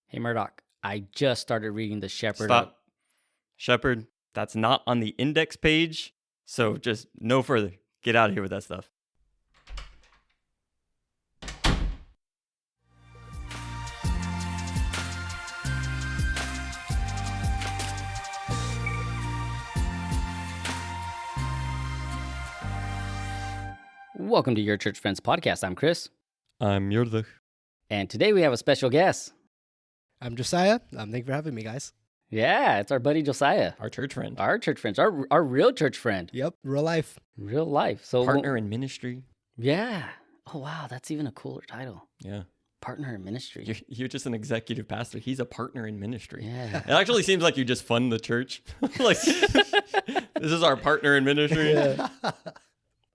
Hey, Murdoch, I just started reading The Shepherd. Stop. Shepherd, that's not on the index page, so just no further. Get out of here with that stuff. Welcome to Your Church Friends podcast. I'm Chris, I'm Rhoda. and today we have a special guest. I'm Josiah. Thank you for having me, guys. Yeah, it's our buddy Josiah, Our church friend. our church friends, our real church friend, Yep, real life. real life. So Partner in ministry. Yeah. Oh wow, that's even a cooler title. Yeah. Partner in ministry. You're just an executive pastor. He's a partner in ministry. Yeah. It actually seems like you just fund the church. Like, this is our partner in ministry. Yeah.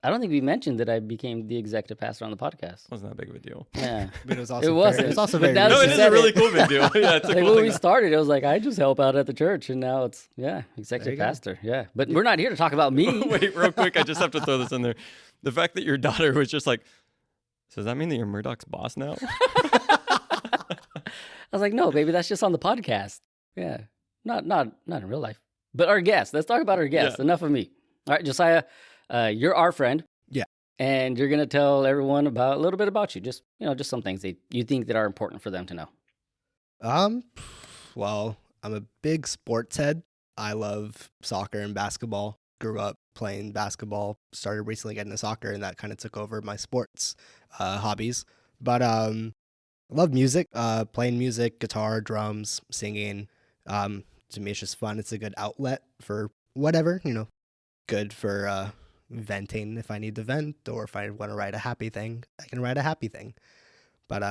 I don't think we mentioned that I became the executive pastor on the podcast. Wasn't that big of a deal. Yeah. But it was also It wasn't. Very, it was also But very now No, that it you is said a really it. cool big deal. Yeah, it's a Like cool when thing. we started, it was like I just help out at the church, and now it's There executive you go. pastor. Yeah, but we're not here to talk about me. Wait, real quick. I just have to throw this in there. The fact that your daughter was just like, so does that mean that you're Murdoch's boss now? I was like, no, baby, that's just on the podcast. Yeah, not in real life. But our guest. Let's talk about our guest. Yeah. Enough of me. All right, Josiah, you're our friend. Yeah. And you're gonna tell everyone about a little bit about you. Just just some things that you think that are important for them to know. Well, I'm a big sports head. I love soccer and basketball. Grew up playing basketball. Started recently getting into soccer, and that kind of took over my sports hobbies. But I love music. Playing music, guitar, drums, singing. To me, it's just fun. It's a good outlet for whatever, good for venting if I need to vent, or if I want to write a happy thing, I can write a happy thing. But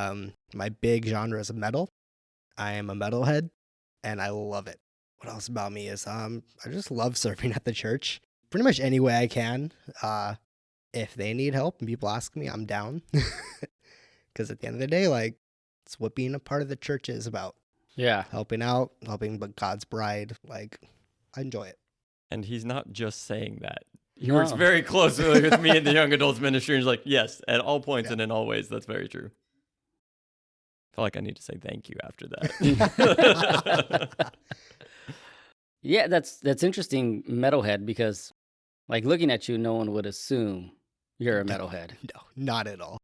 my big genre is metal. I am a metalhead, and I love it. What else about me is I just love serving at the church, pretty much any way I can. If they need help and people ask me, I'm down. Because at the end of the day, like, it's what being a part of the church is about. Yeah. Helping out, helping God's bride. Like, I enjoy it. And he's not just saying that. He No. works very closely with me in the young adults ministry. And he's like, yes, at all points Yeah. and in all ways. That's very true. I feel like I need to say thank you after that. Yeah, that's interesting, metalhead, because like looking at you, no one would assume you're a No. metalhead. No, not at all.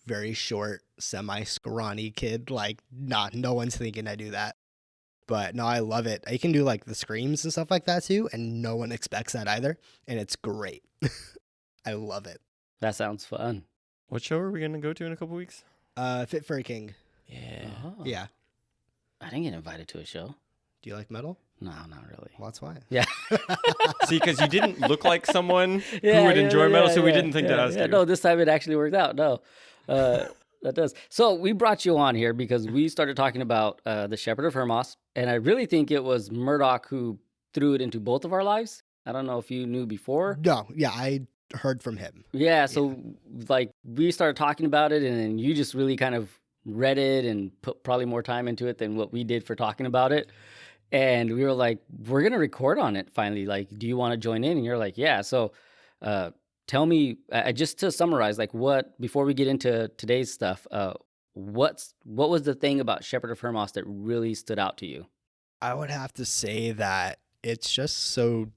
Very short, semi-scrawny kid. Like, no one's thinking I do that. But no, I love it. I can do like the screams and stuff like that too, and no one expects that either. And it's great. I love it. That sounds fun. What show are we going to go to in a couple weeks? Fit for a King. Yeah. Oh. Yeah. I didn't get invited to a show. Do you like metal? No, not really. Well, that's why. Yeah. See, because you didn't look like someone who would enjoy metal, so we didn't think to ask you. No, this time it actually worked out. No, that does. So we brought you on here because we started talking about the Shepherd of Hermas, and I really think it was Murdoch who threw it into both of our lives. I don't know if you knew before. No, yeah, I heard from him. Yeah, so like we started talking about it, and then you just really kind of read it and put probably more time into it than what we did for talking about it. And we were like, we're going to record on it finally. Like, do you want to join in? And you're like, yeah. So tell me, just to summarize, like before we get into today's stuff, what was the thing about Shepherd of Hermas that really stood out to you? I would have to say that it's just so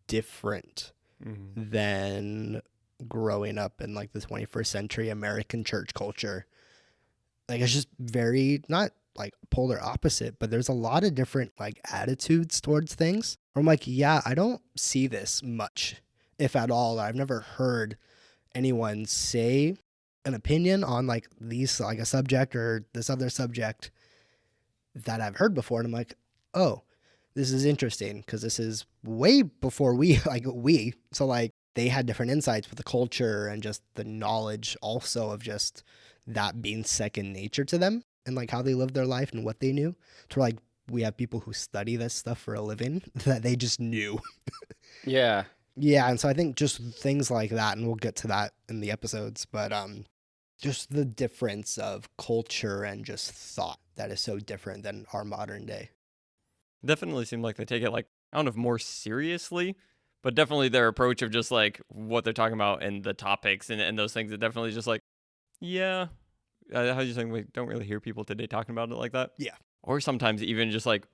different Mhm. than growing up in like the 21st century American church culture. Like, it's just very, not like polar opposite, but there's a lot of different like attitudes towards things. I'm like, yeah, I don't see this much, if at all. I've never heard anyone say an opinion on like these, like a subject or this other subject that I've heard before. And I'm like, oh, this is interesting, because this is way before so like they had different insights with the culture and just the knowledge also of just that being second nature to them, and like how they lived their life and what they knew. To like, we have people who study this stuff for a living that they just knew. Yeah. Yeah, and so I think just things like that, and we'll get to that in the episodes, but just the difference of culture and just thought that is so different than our modern day. Definitely seemed like they take it, like, I don't know if more seriously, but definitely their approach of just like what they're talking about and the topics and those things, it definitely just like, yeah, how you saying we don't really hear people today talking about it like that? Yeah. Or sometimes even just like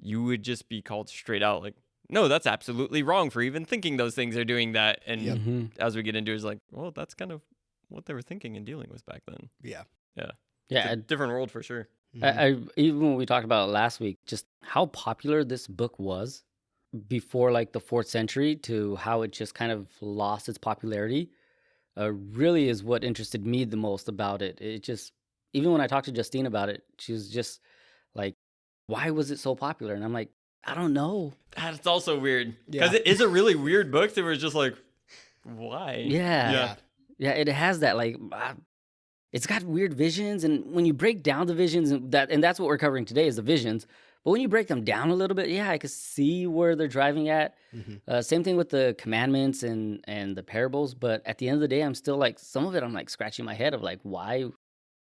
you would just be called straight out like, no, that's absolutely wrong for even thinking those things are doing that. And Yep. Mm-hmm. as we get into it, it's like, well, that's kind of what they were thinking and dealing with back then. Yeah. Yeah. Yeah, It's a different world for sure. Mhm. I even when we talked about it last week, just how popular this book was before like the 4th century to how it just kind of lost its popularity, really is what interested me the most about it. It just, even when I talked to Justine about it, she was just like, why was it so popular? And I'm like, I don't know. That's also weird because Yeah. it is a really weird book that was just like, why? Yeah. Yeah, it has that like it's got weird visions, and when you break down the visions, and that's what we're covering today is the visions. But when you break them down a little bit, yeah, I could see where they're driving at. Mhm. Same thing with the commandments and the parables. But at the end of the day, I'm still like, some of it I'm like scratching my head of like, why?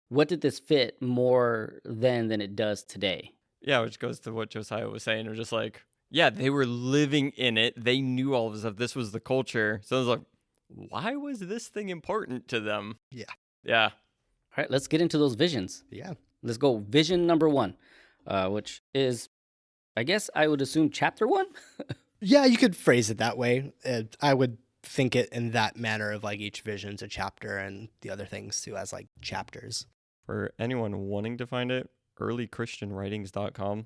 What did this fit more then than it does today? Yeah, which goes to what Josiah was saying. They're just like, yeah, they were living in it. They knew all of this stuff. This was the culture. So it was like, why was this thing important to them? Yeah. Yeah. All right, let's get into those visions. Yeah. Let's go. Vision number 1, which is, I guess I would assume chapter 1. Yeah, you could phrase it that way. I would think it in that manner of like each vision's a chapter and the other things too as like chapters. For anyone wanting to find it, earlychristianwritings.com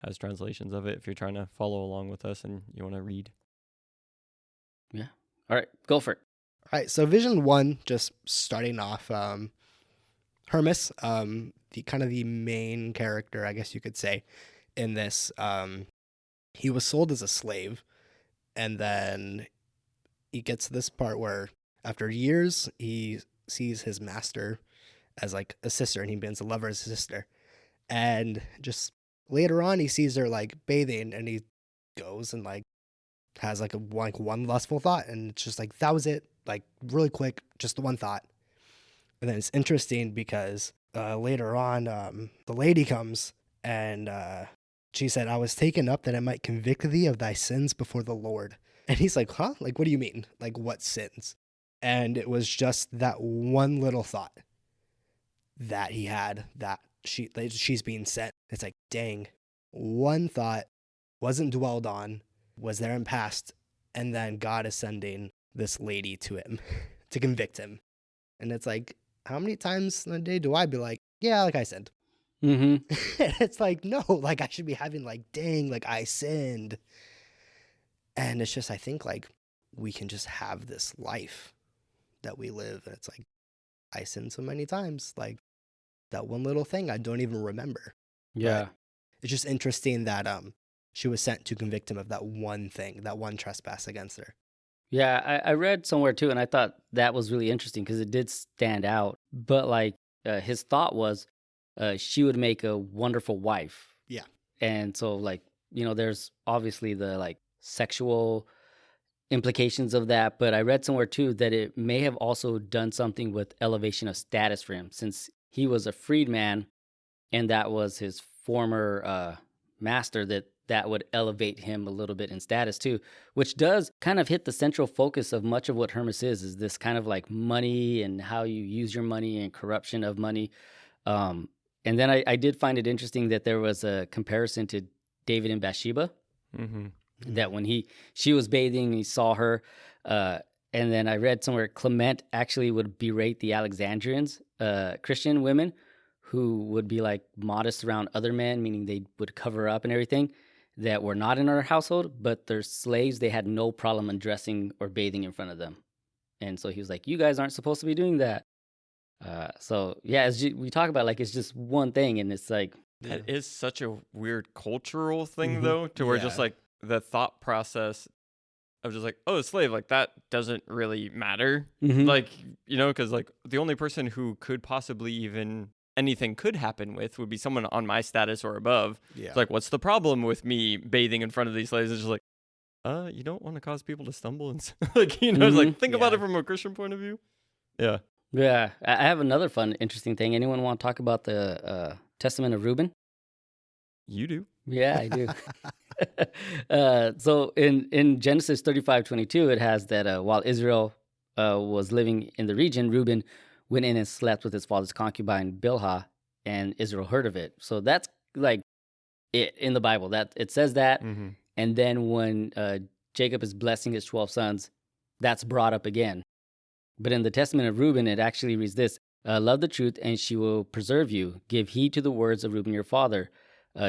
has translations of it if you're trying to follow along with us and you want to read. Yeah. All right, go for it. All right, so vision 1, just starting off, Hermas, the kind of the main character, I guess you could say, in this. He was sold as a slave, and then he gets to this part where after years he sees his master as like a sister, and he begins to love her as a sister. And just later on, he sees her like bathing, and he goes and like has like one lustful thought, and it's just like that was it, like really quick, just the one thought. And then it's interesting because later on, the lady comes and she said, "I was taken up that I might convict thee of thy sins before the Lord." And he's like, "Huh? Like, what do you mean? Like, what sins?" And it was just that one little thought that he had, that she's being sent. It's like, dang, one thought wasn't dwelled on, was there in past, and then God is sending this lady to him to convict him. And it's like, how many times in a day do I be like, yeah, like I sinned? Mm-hmm. It's like, no, like I should be having like, dang, like I sinned. And it's just, I think like we can just have this life that we live. And it's like, I sinned so many times, like that one little thing I don't even remember. Yeah. But it's just interesting that she was sent to convict him of that one thing, that one trespass against her. Yeah, I read somewhere too, and I thought that was really interesting because it did stand out. But like his thought was she would make a wonderful wife. Yeah. And so like, there's obviously the like sexual implications of that. But I read somewhere too that it may have also done something with elevation of status for him, since he was a freedman and that was his former master, that would elevate him a little bit in status too, which does kind of hit the central focus of much of what Hermas is this kind of like money and how you use your money and corruption of money. And then I did find it interesting that there was a comparison to David and Bathsheba, that when she was bathing, he saw her. And then I read somewhere Clement actually would berate the Alexandrians, Christian women, who would be like modest around other men, meaning they would cover up and everything, that were not in her household, but their slaves, they had no problem undressing or bathing in front of them. And so he was like, you guys aren't supposed to be doing that. So yeah, as we talk about, like, it's just one thing, and it's like, that is such a weird cultural thing Mhm. though, to where just Yeah. like the thought process of just like, oh, slave, like that doesn't really matter. Mhm. Like, because like the only person who could possibly even anything could happen with would be someone on my status or above. Yeah. It's like, what's the problem with me bathing in front of these slaves? It's just like, you don't want to cause people to stumble and like, it's like, think about it Yeah. from a Christian point of view. Yeah. yeah. I have another fun, interesting thing. Anyone want to talk about the Testament of Reuben? You do. Yeah, I do. So in Genesis 35:22, it has that while Israel was living in the region, Reuben went in and slept with his father's concubine Bilhah, and Israel heard of it. So that's like it in the Bible. That it says that, Mm-hmm. and then when Jacob is blessing his 12 sons, that's brought up again. But in the Testament of Reuben, it actually reads this: "Love the truth, and she will preserve you. Give heed to the words of Reuben your father.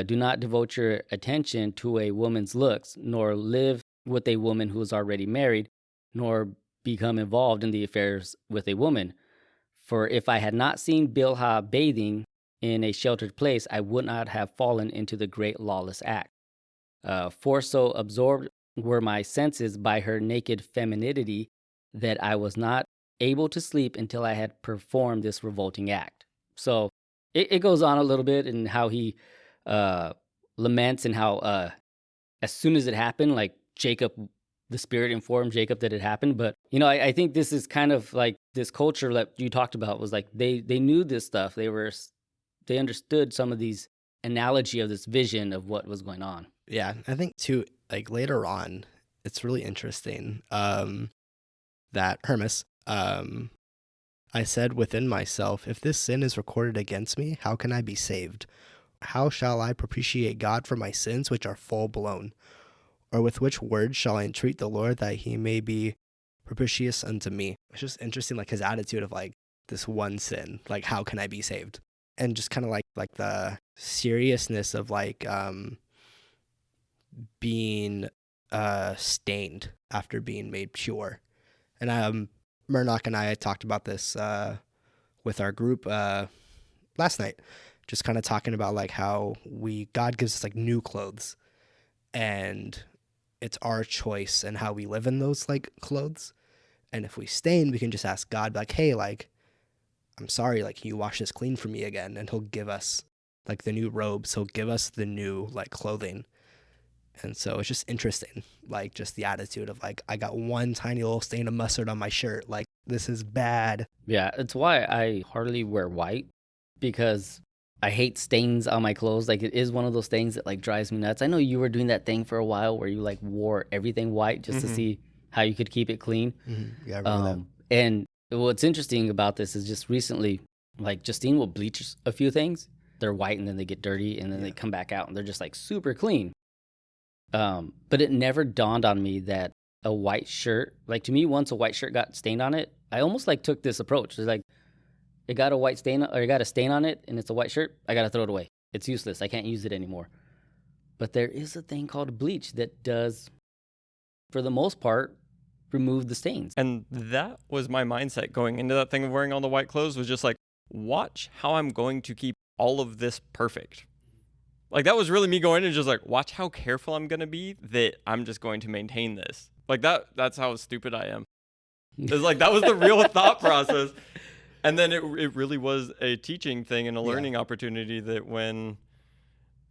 Do not devote your attention to a woman's looks, nor live with a woman who is already married, nor become involved in the affairs with a woman. For if I had not seen Bilhah bathing in a sheltered place, I would not have fallen into the great lawless act. For so absorbed were my senses by her naked femininity that I was not able to sleep until I had performed this revolting act." So it goes on a little bit in how he laments and how as soon as it happened, like Jacob, the spirit informed Jacob that it happened. But, I think this is kind of like this culture that you talked about was like they knew this stuff. They understood some of these analogy of this vision of what was going on. Yeah, I think too, like later on, it's really interesting that Hermas, I said within myself, if this sin is recorded against me, how can I be saved? How shall I propitiate God for my sins, which are full blown? Or with which words shall I entreat the Lord that he may be propitious unto me? It's just interesting, like his attitude of like this one sin, like how can I be saved? And just kind of like the seriousness of like being stained after being made pure. And Murdoch and I had talked about this with our group last night, just kind of talking about like how God gives us like new clothes, and it's our choice and how we live in those like clothes. And if we stain, we can just ask God like, hey, like, I'm sorry, like, can you wash this clean for me again? And he'll give us like the new robes. He'll give us the new like clothing. And so it's just interesting, like just the attitude of like, I got one tiny little stain of mustard on my shirt. Like, this is bad. Yeah, it's why I hardly wear white, because I hate stains on my clothes. Like, it is one of those things that like drives me nuts. I know you were doing that thing for a while where you like wore everything white just to see how you could keep it clean. Mm-hmm. Yeah, I remember that. And what's interesting about this is just recently, like Justine will bleach a few things. They're white and then they get dirty and then they come back out and they're just like super clean. But it never dawned on me that a white shirt, like to me, once a white shirt got stained on it, I almost like took this approach. It's like, it got a white stain or it got a stain on it and it's a white shirt, I got to throw it away. It's useless. I can't use it anymore. But there is a thing called bleach that does, for the most part, remove the stains. And that was my mindset going into that thing of wearing all the white clothes, was just like, watch how I'm going to keep all of this perfect. Like, that was really me going in, just like, watch how careful I'm going to be that I'm just going to maintain this. Like, that's how stupid I am. It's like, that was the real thought process. And then it really was a teaching thing and a learning opportunity, that when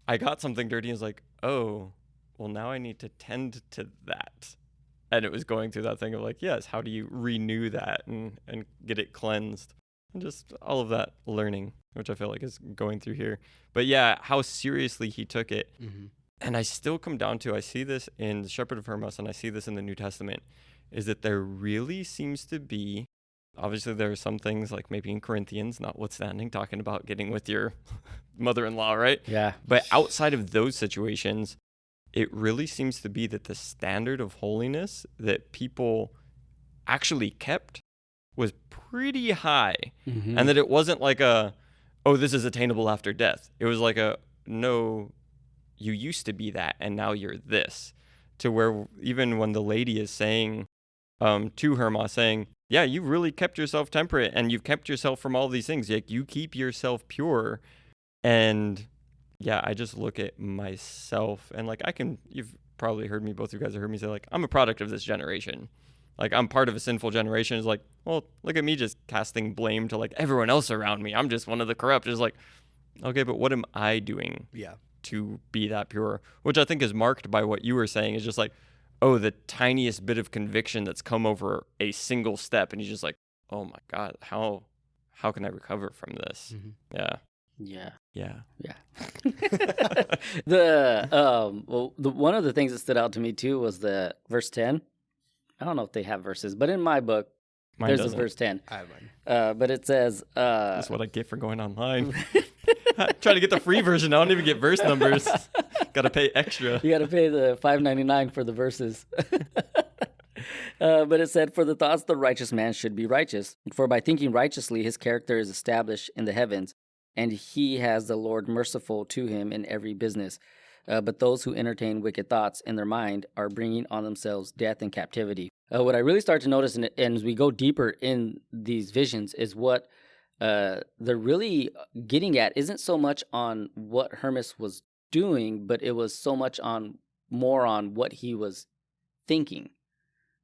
I got something dirty, it's like, oh, well, now I need to tend to that. And it was going through that thing of like, yes, how do you renew that and get it cleansed? And just all of that learning, which I feel like is going through here. But yeah, how seriously he took it. Mm-hmm. And I still come down to, I see this in the Shepherd of Hermas and I see this in the New Testament, is that there really seems to be, obviously there are some things like maybe in Corinthians, notwithstanding, talking about getting with your mother-in-law, right? Yeah. But outside of those situations, it really seems to be that the standard of holiness that people actually kept was pretty high. Mm-hmm. And that it wasn't like this is attainable after death. It was like no, you used to be that and now you're this. To where even when the lady is saying to Hermas, saying, yeah, you really kept yourself temperate and you've kept yourself from all these things. Like, you keep yourself pure. And yeah, I just look at myself and like, you've probably heard me, both of you guys have heard me say like, I'm a product of this generation. Like, I'm part of a sinful generation. It's like, well, look at me just casting blame to like everyone else around me. I'm just one of the corrupt. It's like, okay, but what am I doing to be that pure? Which I think is marked by what you were saying, is just like, oh, the tiniest bit of conviction that's come over a single step. And he's just like, oh my God, how can I recover from this? Mm-hmm. Yeah. One of the things that stood out to me too was the verse 10. I don't know if they have verses, but in my book, Mine There's doesn't. the verse 10. I have mine. But it says... That's what I get for going online. Trying to get the free version. I don't even get verse numbers. Got to pay extra. You got to pay the $5.99 for the verses. But it said, "For the thoughts of the righteous man should be righteous. For by thinking righteously, his character is established in the heavens, and he has the Lord merciful to him in every business. But those who entertain wicked thoughts in their mind are bringing on themselves death and captivity." What I really start to notice, and as we go deeper in these visions, is what they're really getting at isn't so much on what Hermas was doing, but it was so much more on what he was thinking.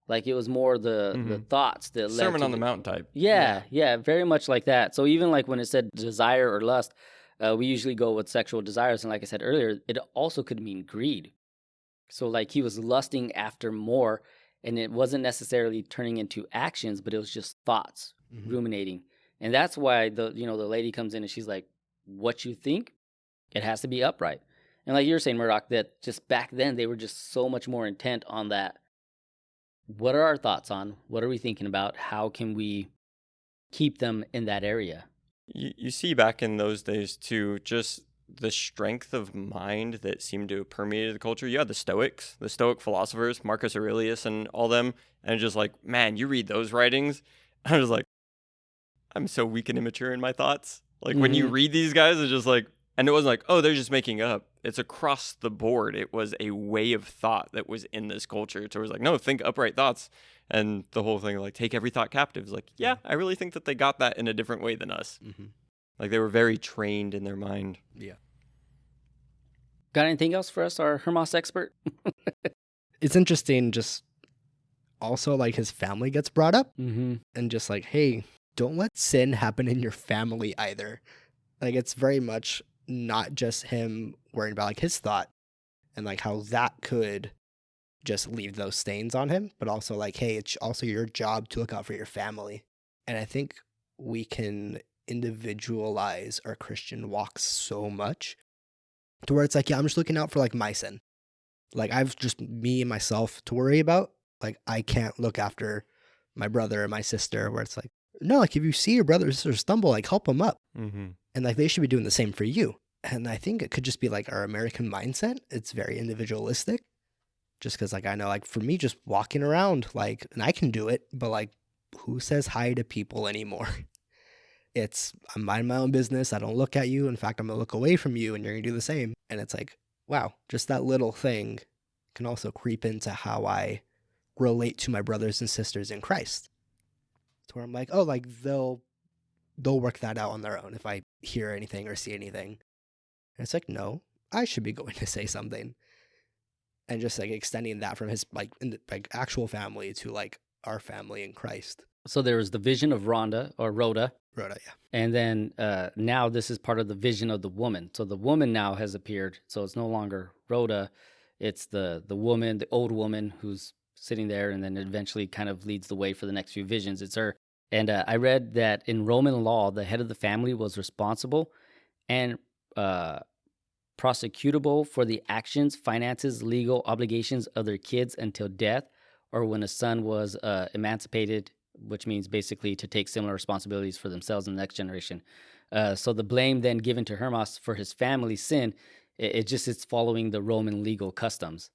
Like it was more the thoughts that led Sermon to on the Mount type. Yeah, very much like that. So even like when it said desire or lust, we usually go with sexual desires, and like I said earlier, it also could mean greed. So like he was lusting after more, and it wasn't necessarily turning into actions, but it was just thoughts, ruminating. And that's why the lady comes in and she's like, "What you think, it has to be upright." And like you were saying, Murdoch, that just back then they were just so much more intent on that. What are our thoughts on? What are we thinking about? How can we keep them in that area? You see back in those days, too, just the strength of mind that seemed to have permeated the culture. You had the Stoics, the Stoic philosophers, Marcus Aurelius and all them. And just like, man, you read those writings. I was like, I'm so weak and immature in my thoughts. Like when you read these guys, it's just like, and it wasn't like, oh, they're just making up. It's across the board. It was a way of thought that was in this culture. So it was like, no, think upright thoughts. And the whole thing, like, take every thought captive. Is like, yeah, I really think that they got that in a different way than us. Like they were very trained in their mind. Yeah. Got anything else for us, our Hermas expert? It's interesting, just also like his family gets brought up Mm-hmm. and just like, hey, don't let sin happen in your family either. Like it's very much not just him worrying about like his thought and like how that could just leave those stains on him, but also like, hey, it's also your job to look out for your family. And I think we can individualize our Christian walk so much to where it's like, yeah, I'm just looking out for like my sin. Like I've just me and myself to worry about. Like I can't look after my brother or my sister, where it's like, no, like if you see your brother or sister stumble, like help them up. And like they should be doing the same for you. And I think it could just be like our American mindset. It's very individualistic. Just because like I know like for me just walking around like, and I can do it, but like who says hi to people anymore? It's I'm minding my own business. I don't look at you. In fact, I'm going to look away from you and you're going to do the same. And it's like, wow, just that little thing can also creep into how I relate to my brothers and sisters in Christ. To where I'm like, oh, like they'll work that out on their own if I hear anything or see anything. And it's like, no, I should be going to say something. And just like extending that from his like actual family to like our family in Christ. So there was the vision of Rhoda, Rhoda, yeah. and then now this is part of the vision of the woman. So the woman now has appeared. So it's no longer Rhoda, it's the woman, the old woman who's sitting there, and then eventually kind of leads the way for the next few visions. It's her. And I read that in Roman law, the head of the family was responsible and prosecutable for the actions, finances, legal obligations of their kids until death, or when a son was emancipated, which means basically to take similar responsibilities for themselves in the next generation. So the blame then given to Hermas for his family's sin, it's following the Roman legal customs.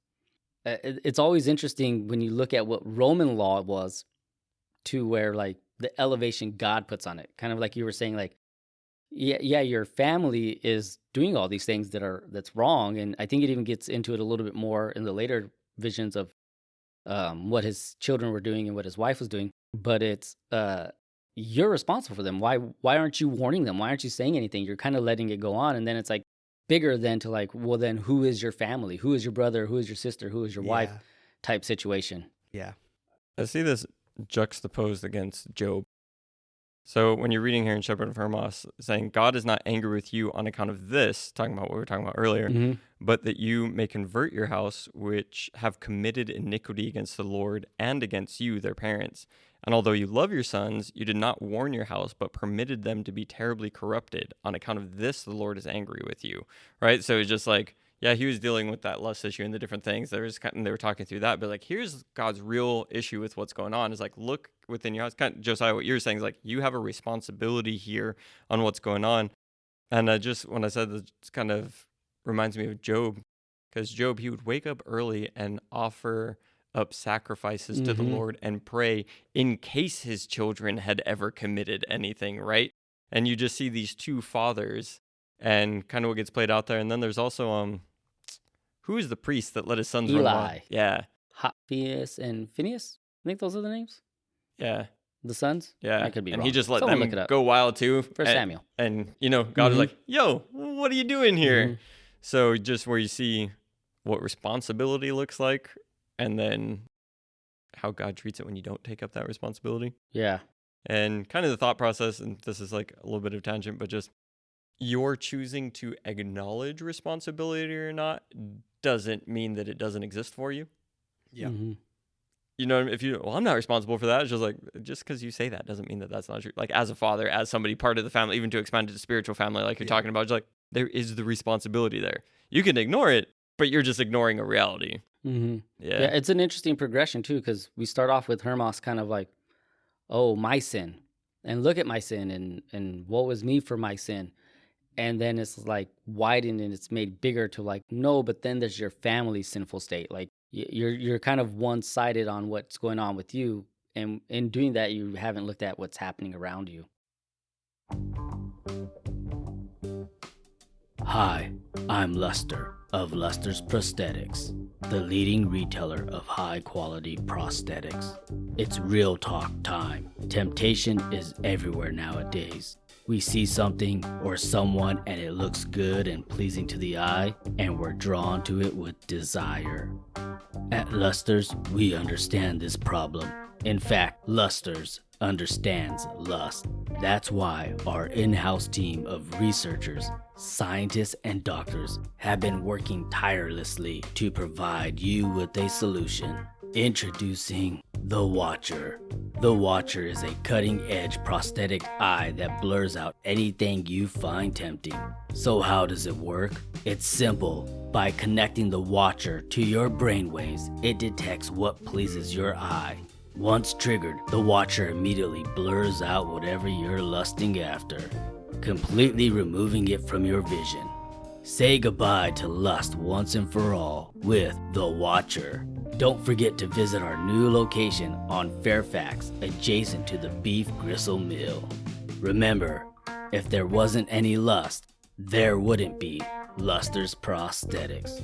It's always interesting when you look at what Roman law was to where like the elevation God puts on it. Kind of like you were saying, like, yeah, your family is doing all these things that's wrong. And I think it even gets into it a little bit more in the later visions of what his children were doing and what his wife was doing. But it's you're responsible for them. Why aren't you warning them? Why aren't you saying anything? You're kind of letting it go on. And then it's like bigger than to like, well, then who is your family? Who is your brother? Who is your sister? Who is your wife type situation? Yeah. I see this juxtaposed against Job. So when you're reading here in Shepherd of Hermas, saying God is not angry with you on account of this, talking about what we were talking about earlier, but that you may convert your house, which have committed iniquity against the Lord and against you, their parents. And although you love your sons, you did not warn your house, but permitted them to be terribly corrupted. On account of this, the Lord is angry with you, right? So it's just like, Yeah, he was dealing with that lust issue and the different things. They were talking through that, but like, here's God's real issue with what's going on. Is like, look within your house. Kind of, Josiah, what you're saying is like, you have a responsibility here on what's going on. And just when I said that, it kind of reminds me of Job, because Job, he would wake up early and offer up sacrifices to the Lord and pray in case his children had ever committed anything, right? And you just see these two fathers and kind of what gets played out there. And then there's also who is the priest that let his sons run wild? Eli. Yeah. Hophnius and Phineas. I think those are the names. Yeah. The sons? Yeah. I could be and wrong. he just let Someone them look it up. go wild too. First Samuel. And, God was like, yo, what are you doing here? So just where you see what responsibility looks like and then how God treats it when you don't take up that responsibility. Yeah. And kind of the thought process, and this is like a little bit of tangent, but just you're choosing to acknowledge responsibility or not doesn't mean that it doesn't exist for you. Yeah. You know, if I'm not responsible for that. It's just like, just because you say that doesn't mean that that's not true. Like as a father, as somebody part of the family, even to expand to the spiritual family, like you're talking about, it's like there is the responsibility there. You can ignore it, but you're just ignoring a reality. Yeah, it's an interesting progression too, because we start off with Hermas kind of like, oh, my sin, and look at my sin, and woe is me for my sin. And then it's like widened and it's made bigger to like, no, but then there's your family's sinful state. Like you're kind of one-sided on what's going on with you. And in doing that, you haven't looked at what's happening around you. Hi, I'm Luster of Luster's Prosthetics, the leading retailer of high-quality prosthetics. It's real talk time. Temptation is everywhere nowadays. We see something or someone and it looks good and pleasing to the eye, and we're drawn to it with desire. At Luster's, we understand this problem. In fact, Luster's understands lust. That's why our in-house team of researchers, scientists, and doctors have been working tirelessly to provide you with a solution. Introducing the Watcher. The Watcher is a cutting-edge prosthetic eye that blurs out anything you find tempting. So how does it work? It's simple. By connecting the Watcher to your brainwaves, it detects what pleases your eye. Once triggered, the Watcher immediately blurs out whatever you're lusting after, completely removing it from your vision. Say goodbye to lust once and for all with the Watcher. Don't forget to visit our new location on Fairfax, adjacent to the Beef Gristle Mill. Remember, if there wasn't any lust, there wouldn't be Luster's Prosthetics.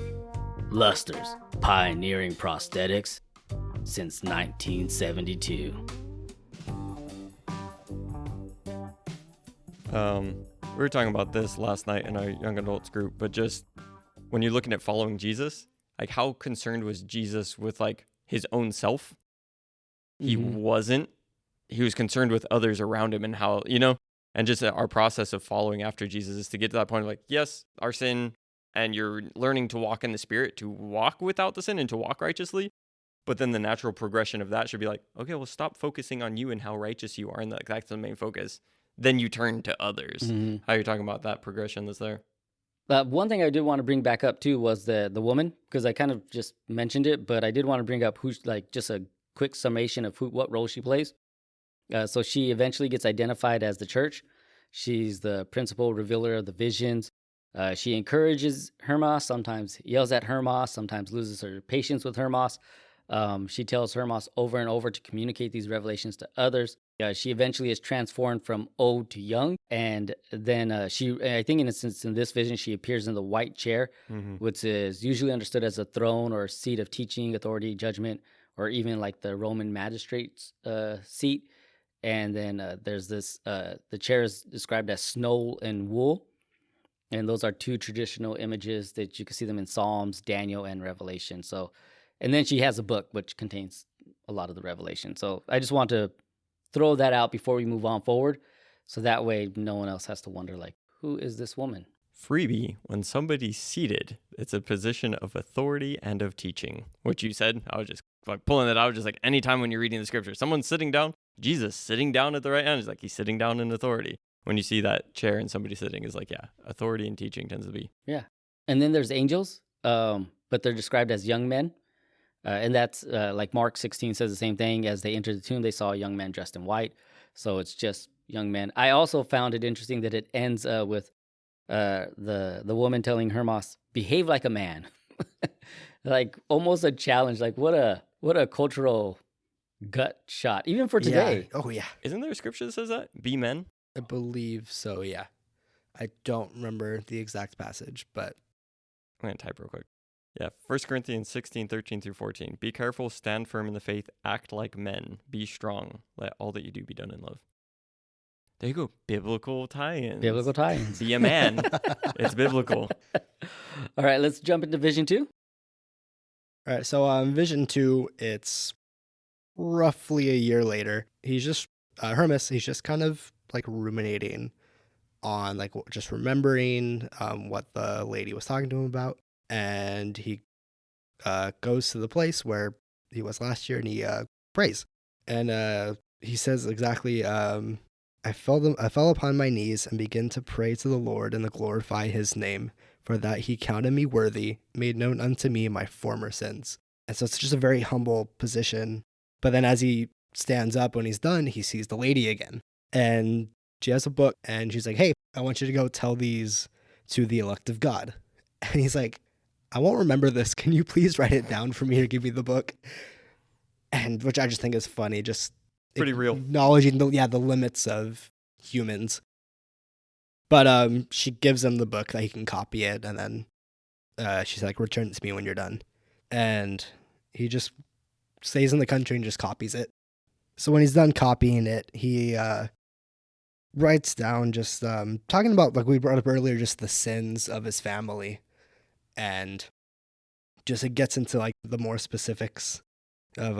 Luster's, pioneering prosthetics since 1972. We were talking about this last night in our young adults group, but just when you're looking at following Jesus, like how concerned was Jesus with like his own self? He wasn't. He was concerned with others around him and how, and just our process of following after Jesus is to get to that point of like, yes, our sin, and you're learning to walk in the Spirit, to walk without the sin and to walk righteously. But then the natural progression of that should be like, okay, well, stop focusing on you and how righteous you are. And that's the main focus. Then you turn to others. How you're talking about that progression that's there. One thing I did want to bring back up too was the woman, because I kind of just mentioned it, but I did want to bring up who's like just a quick summation of what role she plays. So she eventually gets identified as the church. She's the principal revealer of the visions. She encourages Hermas, sometimes yells at Hermas, sometimes loses her patience with Hermas. She tells Hermas over and over to communicate these revelations to others. She eventually is transformed from old to young. And then I think in this vision, she appears in the white chair, which is usually understood as a throne or seat of teaching, authority, judgment, or even like the Roman magistrate's seat. And then there's this, the chair is described as snow and wool. And those are two traditional images that you can see them in Psalms, Daniel, and Revelation. So, and then she has a book which contains a lot of the revelation. So I just want to throw that out before we move on forward. So that way no one else has to wonder, like, who is this woman? Freebie, when somebody's seated, it's a position of authority and of teaching. What you said, I was just like pulling it out, just like anytime when you're reading the scripture, someone's sitting down, Jesus sitting down at the right hand, is like he's sitting down in authority. When you see that chair and somebody sitting is like, yeah, authority and teaching tends to be. Yeah. And then there's angels. but they're described as young men. And that's like Mark 16 says the same thing. As they entered the tomb, they saw a young man dressed in white. So it's just young men. I also found it interesting that it ends with the woman telling Hermas, behave like a man. Like almost a challenge. Like what a cultural gut shot, even for today. Yeah. Oh, yeah. Isn't there a scripture that says that? Be men? I believe so, yeah. I don't remember the exact passage, but I'm going to type real quick. Yeah, 1 Corinthians 16, 13 through 14. Be careful, stand firm in the faith, act like men, be strong. Let all that you do be done in love. There you go. Biblical tie-ins. Biblical tie-ins. Be a man. It's biblical. All right, let's jump into Vision 2. all right. So Vision 2, it's roughly a year later. He's just Hermas. He's just kind of like ruminating on like just remembering what the lady was talking to him about, and he goes to the place where he was last year, and he prays, and he says exactly. I fell upon my knees and began to pray to the Lord and to glorify his name, for that he counted me worthy, made known unto me my former sins. And so it's just a very humble position. But then as he stands up, when he's done, he sees the lady again. And she has a book, and she's like, hey, I want you to go tell these to the elect of God. And he's like, I won't remember this. Can you please write it down for me or give me the book? And which I just think is funny, just Pretty real. Acknowledging the limits of humans. But she gives him the book that he can copy it, and then she's like, return it to me when you're done. And he just stays in the country and just copies it. So when he's done copying it, he writes down just talking about, like we brought up earlier, just the sins of his family. And just it gets into like the more specifics of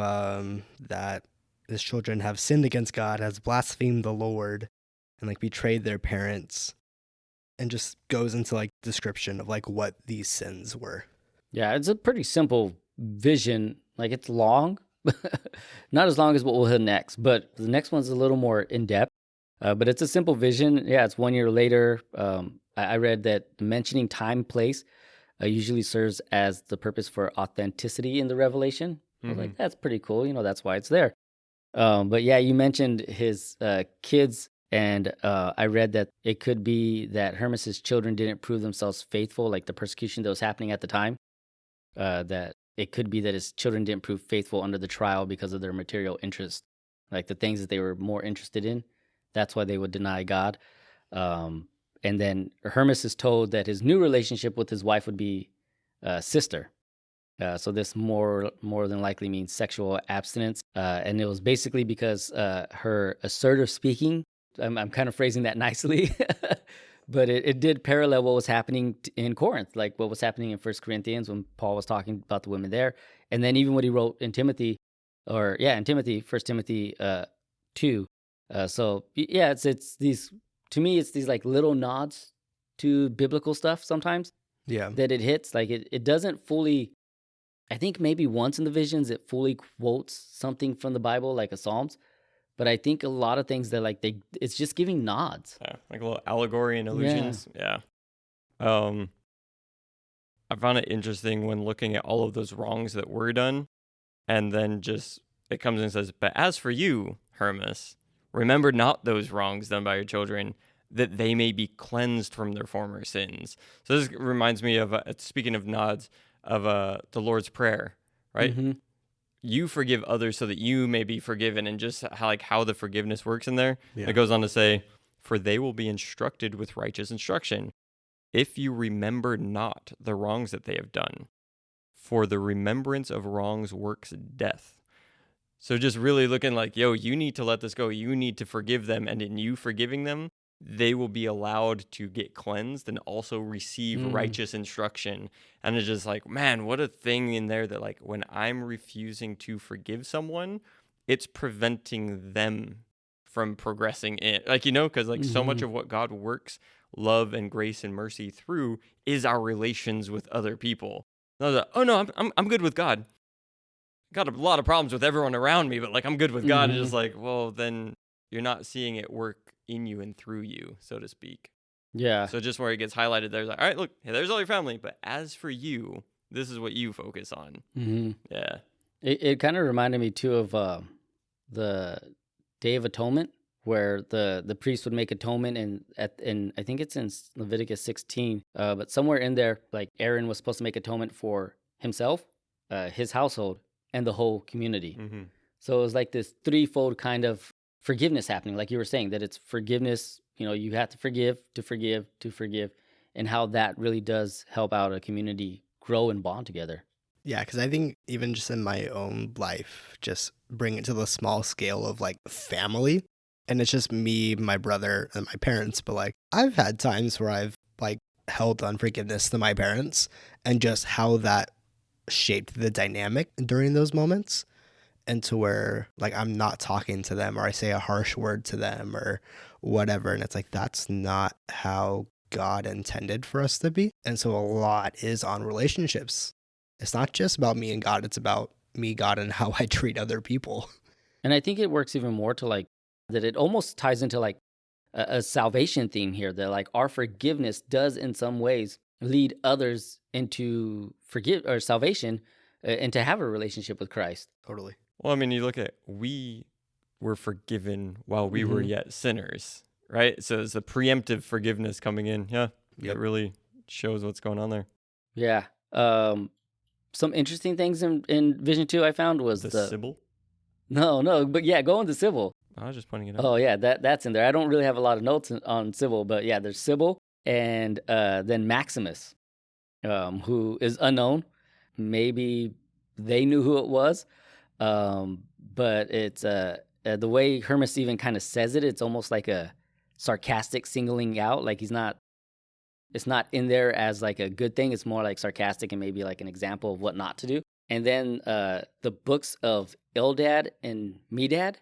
that his children have sinned against God, has blasphemed the Lord, and like betrayed their parents, and just goes into like description of like what these sins were. Yeah, it's a pretty simple vision. Like it's long, not as long as what we'll hit next, but the next one's a little more in depth. But it's a simple vision. Yeah, it's 1 year later. I read that mentioning time, place usually serves as the purpose for authenticity in the revelation. I was like, that's pretty cool. You know, that's why it's there. But yeah, you mentioned his kids, and I read that it could be that Hermas's children didn't prove themselves faithful, like the persecution that was happening at the time. That it could be that his children didn't prove faithful under the trial because of their material interest, like the things that they were more interested in. That's why they would deny God. And then Hermas is told that his new relationship with his wife would be sister. So this more than likely means sexual abstinence. And it was basically because her assertive speaking, I'm kind of phrasing that nicely, but it did parallel what was happening in Corinth, like what was happening in 1 Corinthians when Paul was talking about the women there. And then even what he wrote in Timothy, 1 Timothy 2. So yeah, it's these, to me, it's these like little nods to biblical stuff sometimes. Yeah. That it hits. Like it doesn't fully, I think maybe once in the visions it fully quotes something from the Bible, like a Psalms. But I think a lot of things that like it's just giving nods. Yeah, like a little allegory and allusions. Yeah. I found it interesting when looking at all of those wrongs that were done, and then just it comes and says, but as for you, Hermas, remember not those wrongs done by your children, that they may be cleansed from their former sins. So this reminds me of, speaking of nods, of the Lord's Prayer, right? Mm-hmm. You forgive others so that you may be forgiven, and just how the forgiveness works in there. Yeah. It goes on to say, for they will be instructed with righteous instruction, if you remember not the wrongs that they have done. For the remembrance of wrongs works death. So just really looking like, yo, you need to let this go. You need to forgive them. And in you forgiving them, they will be allowed to get cleansed and also receive righteous instruction. And it's just like, man, what a thing in there that like when I'm refusing to forgive someone, it's preventing them from progressing in. Like, you know, because like so much of what God works love and grace and mercy through is our relations with other people. Like, oh no, I'm good with God. Got a lot of problems with everyone around me, but like I'm good with God. And just like, well, then you're not seeing it work in you and through you, so to speak. Yeah. So just where it gets highlighted, there's like, all right, look, hey, there's all your family, but as for you, This is what you focus on. Mm-hmm. Yeah. It kind of reminded me too of the Day of Atonement, where the priest would make atonement, and I think it's in Leviticus 16, but somewhere in there, like Aaron was supposed to make atonement for himself, his household, and the whole community. Mm-hmm. So it was like this threefold kind of forgiveness happening, like you were saying, that it's forgiveness. You have to forgive, and how that really does help out a community grow and bond together. Yeah, because I think even just in my own life, just bring it to the small scale of like family. And it's just me, my brother, and my parents. But like, I've had times where I've like held unforgiveness to my parents, and just how that shaped the dynamic during those moments. And to where like I'm not talking to them, or I say a harsh word to them or whatever. And it's like, that's not how God intended for us to be. And so a lot is on relationships. It's not just about me and God. It's about me, God, and how I treat other people. And I think it works even more to like that it almost ties into like a salvation theme here, that like our forgiveness does in some ways lead others into salvation and to have a relationship with Christ. Totally. Well, I mean, you look at, we were forgiven while we were yet sinners, right? So it's the preemptive forgiveness coming in. Yeah. It really shows what's going on there. Yeah. Some interesting things in Vision 2 I found was the Sybil? No, but yeah, go into Sybil. I was just pointing it out. Oh, yeah, that's in there. I don't really have a lot of notes on Sybil, but yeah, there's Sybil and then Maximus, who is unknown. Maybe they knew who it was, but it's the way Hermas even kind of says it, it's almost like a sarcastic singling out, like it's not in there as like a good thing. It's more like sarcastic and maybe like an example of what not to do. And then the books of Eldad and Medad.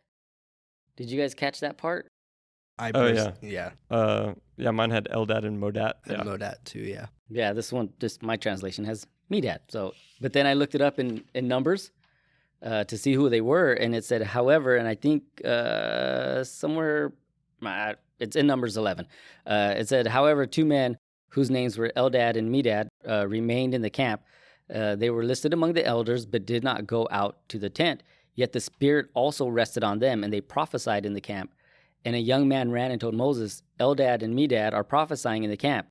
Did you guys catch that part? Yeah. Yeah, mine had Eldad and Modat. And Modat too, yeah. Yeah, my translation has Medad. So, but then I looked it up in Numbers to see who they were, and it said, however, and I think somewhere, it's in Numbers 11. It said, however, 2 men whose names were Eldad and Medad remained in the camp. They were listed among the elders, but did not go out to the tent. Yet the Spirit also rested on them, and they prophesied in the camp. And a young man ran and told Moses, Eldad and Medad are prophesying in the camp.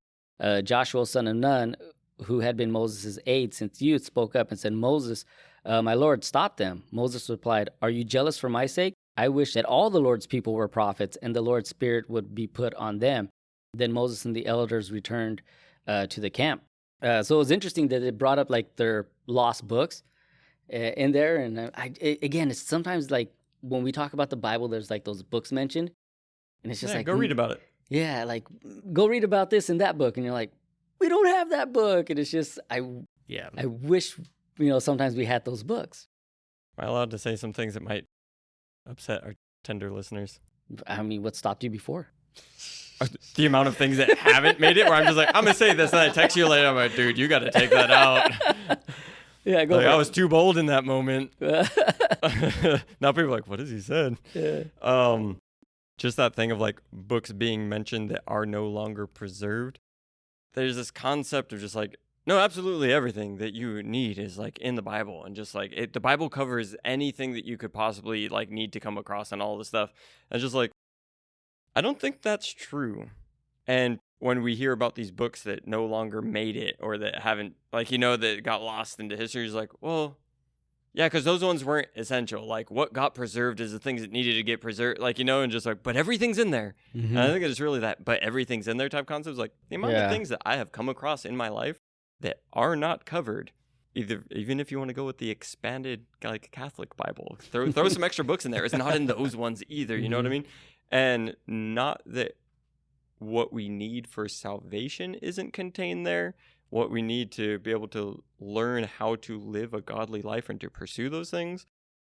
Joshua, son of Nun, who had been Moses' aide since youth, spoke up and said, Moses, my Lord, stop them. Moses replied, are you jealous for my sake? I wish that all the Lord's people were prophets, and the Lord's Spirit would be put on them. Then Moses and the elders returned to the camp. So it was interesting that it brought up like their lost books in there. And again, it's sometimes like when we talk about the Bible, there's like those books mentioned. And it's just like, go read about it. Yeah, like go read about this in that book. And you're like, we don't have that book. And it's just, I wish, sometimes we had those books. Am I allowed to say some things that might upset our tender listeners? I mean, what stopped you before? The amount of things that haven't made it, where I'm just like, I'm going to say this, and I text you later, I'm like, dude, you got to take that out. Yeah, go like, for I it. was too bold in that moment. Now people are like, what has he said? Yeah. Just that thing of like books being mentioned that are no longer preserved. There's this concept of just like, no, absolutely everything that you need is like in the Bible, and just like the Bible covers anything that you could possibly like need to come across and all this stuff. And just like, I don't think that's true. And when we hear about these books that no longer made it, or that haven't, like, that got lost into history, is like, well, yeah, because those ones weren't essential. Like, what got preserved is the things that needed to get preserved, like, and just like, but everything's in there. Mm-hmm. And I think it's really that, but everything's in there type concepts. Like, the amount of things that I have come across in my life that are not covered, even if you want to go with the expanded, like, Catholic Bible, throw some extra books in there. It's not in those ones either. You know what I mean? And not that what we need for salvation isn't contained there. What we need to be able to learn how to live a godly life and to pursue those things.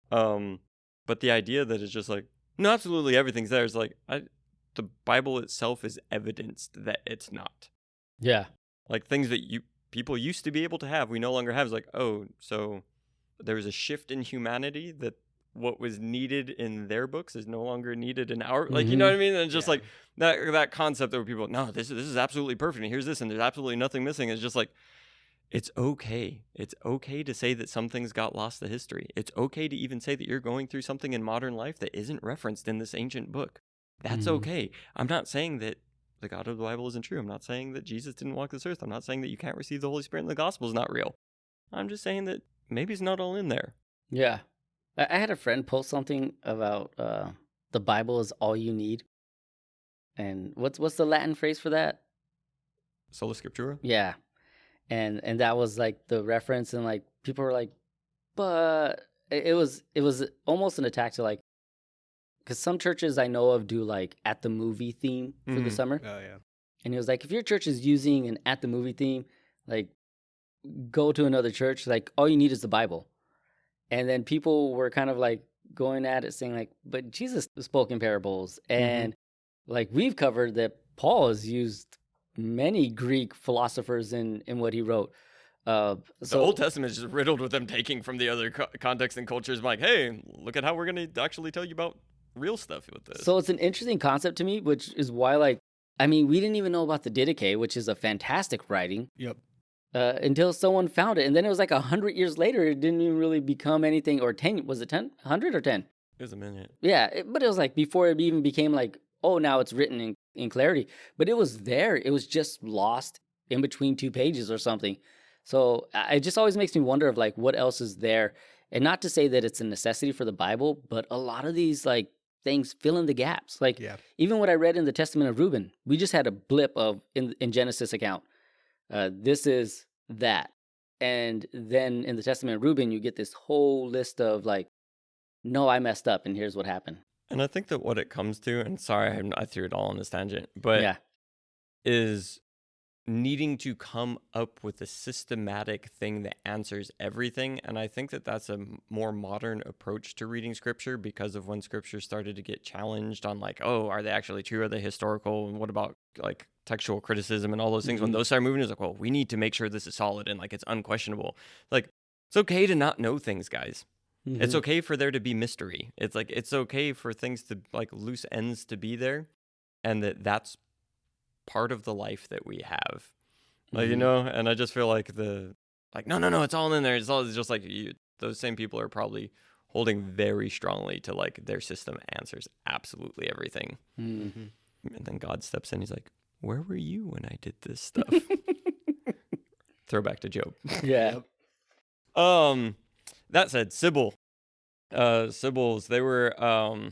But the idea that it's just like, no, absolutely everything's there is like, the Bible itself is evidenced that it's not. Yeah. Like things that people used to be able to have, we no longer have. It's like, oh, so there was a shift in humanity that what was needed in their books is no longer needed in our, like, you know what I mean? And just like that concept that people, no, this is absolutely perfect. And here's this, and there's absolutely nothing missing. It's just like, it's okay. It's okay to say that some things got lost to history. It's okay to even say that you're going through something in modern life that isn't referenced in this ancient book. That's okay. I'm not saying that the God of the Bible isn't true. I'm not saying that Jesus didn't walk this earth. I'm not saying that you can't receive the Holy Spirit and the gospel is not real. I'm just saying that maybe it's not all in there. Yeah. I had a friend post something about the Bible is all you need. And what's the Latin phrase for that? Sola Scriptura? Yeah. And that was like the reference, and like people were like, but it was almost an attack to like, because some churches I know of do like at the movie theme for the summer. Oh yeah. And he was like, if your church is using an at the movie theme, like go to another church. Like all you need is the Bible. And then people were kind of like going at it saying like, but Jesus spoke in parables. And like we've covered that Paul has used many Greek philosophers in what he wrote. The Old Testament is just riddled with them taking from the other context and cultures. I'm like, hey, look at how we're going to actually tell you about real stuff with this. So it's an interesting concept to me, which is why, like, I mean, we didn't even know about the Didache, which is a fantastic writing. Yep. Until someone found it. And then it was like 100 years later, it didn't even really become anything, or 10, was it 10? 100 or 10? It was a minute. Yeah, but it was like before it even became like, oh, now it's written in clarity. But it was there. It was just lost in between two pages or something. So it just always makes me wonder of like what else is there. And not to say that it's a necessity for the Bible, but a lot of these like things fill in the gaps. Like even what I read in the Testament of Reuben, we just had a blip of in Genesis account. This is that. And then in the Testament of Reuben, you get this whole list of like, no, I messed up and here's what happened. And I think that what it comes to, and sorry, I threw it all on this tangent, but is needing to come up with a systematic thing that answers everything. And I think that that's a more modern approach to reading scripture because of when scripture started to get challenged on like, oh, are they actually true? Are they historical? And what about like textual criticism and all those things? When those started moving, it's like, well, we need to make sure this is solid and like it's unquestionable. Like it's okay to not know things, guys. It's okay for there to be mystery. It's like, it's okay for things to like loose ends to be there, and that's part of the life that we have. Like, you know, and I just feel like no, it's all in there. It's all just like those same people are probably holding very strongly to like their system answers absolutely everything. And then God steps in. He's like, where were you when I did this stuff? Throwback to Job. Yeah. That said, Sibyls, they were,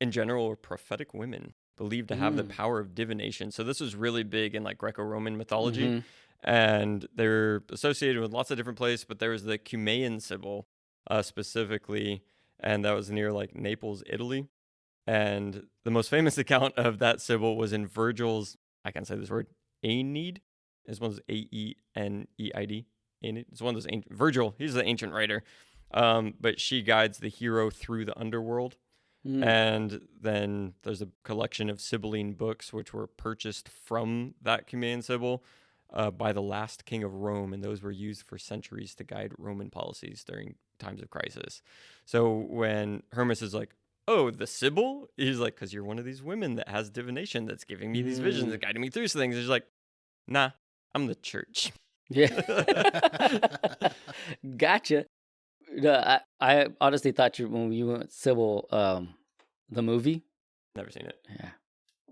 in general, were prophetic women believed to have the power of divination. So this was really big in like Greco-Roman mythology, and they're associated with lots of different places, but there was the Cumaean Sibyl specifically, and that was near like Naples, Italy. And the most famous account of that Sibyl was in Virgil's, I can't say this word, Aeneid. It's one of those Aeneid. It's one of those ancient, Virgil, he's the ancient writer. But she guides the hero through the underworld. And then there's a collection of Sibylline books which were purchased from that Cumaean Sibyl by the last king of Rome, and those were used for centuries to guide Roman policies during times of crisis. So when Hermas is like, oh, the Sibyl? He's like, because you're one of these women that has divination that's giving me these visions and guiding me through things. He's like, nah, I'm the church. Yeah. Gotcha. I honestly thought when you went Sybil, the movie. Never seen it. Yeah.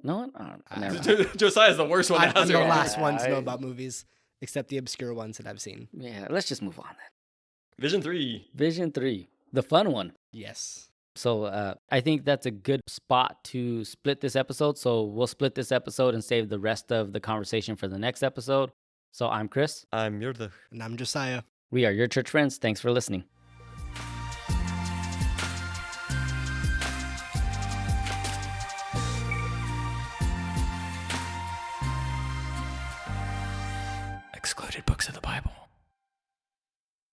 No, never. Josiah's the worst one. I'm the last one to know about movies, except the obscure ones that I've seen. Yeah, let's just move on then. Vision 3. Vision 3, the fun one. Yes. So I think that's a good spot to split this episode. So we'll split this episode and save the rest of the conversation for the next episode. So I'm Chris. I'm Rhoda. And I'm Josiah. We are your church friends. Thanks for listening. Excluded books of the Bible.